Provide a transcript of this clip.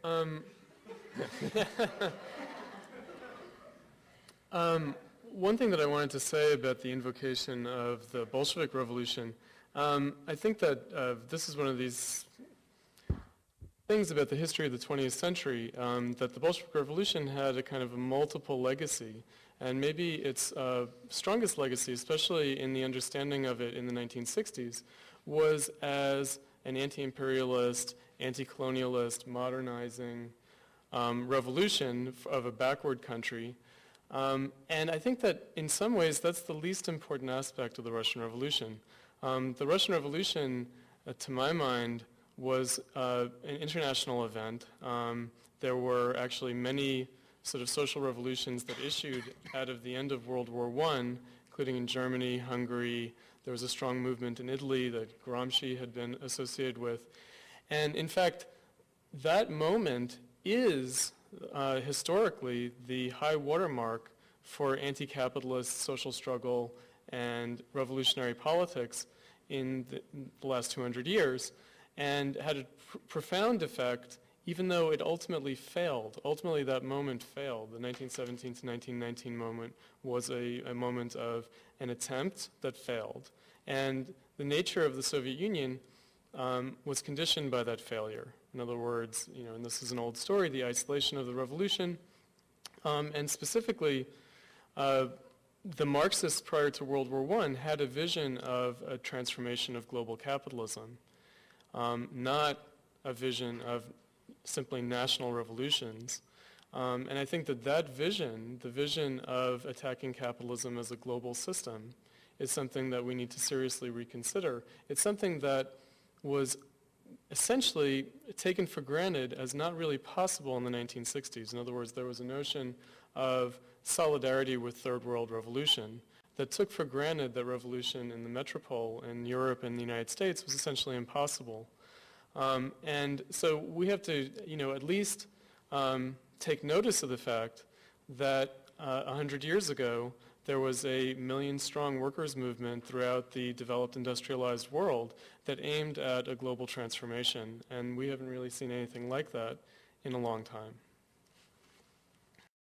Um, One thing that I wanted to say about the invocation of the Bolshevik Revolution, I think that this is one of these things about the history of the 20th century, that the Bolshevik Revolution had a kind of a multiple legacy. And maybe its strongest legacy, especially in the understanding of it in the 1960s, was as an anti-imperialist, anti-colonialist, modernizing revolution of a backward country. And I think that in some ways that's the least important aspect of the Russian Revolution. The Russian Revolution, to my mind, was an international event. There were actually many sort of social revolutions that issued out of the end of World War I, including in Germany, Hungary. There was a strong movement in Italy that Gramsci had been associated with. And in fact, that moment is historically the high watermark for anti-capitalist social struggle and revolutionary politics in the last 200 years, and had a profound effect even though it ultimately failed. Ultimately that moment failed. The 1917 to 1919 moment was a moment of an attempt that failed. And the nature of the Soviet Union was conditioned by that failure. In other words, and this is an old story, the isolation of the revolution, and specifically the Marxists prior to World War I had a vision of a transformation of global capitalism, not a vision of simply national revolutions. And I think that vision, the vision of attacking capitalism as a global system, is something that we need to seriously reconsider. It's something that was essentially taken for granted as not really possible in the 1960s. In other words, there was a notion of solidarity with third world revolution that took for granted that revolution in the metropole in Europe and the United States was essentially impossible. And so we have to, at least take notice of the fact that 100 years ago, there was a million-strong workers' movement throughout the developed industrialized world that aimed at a global transformation, and we haven't really seen anything like that in a long time.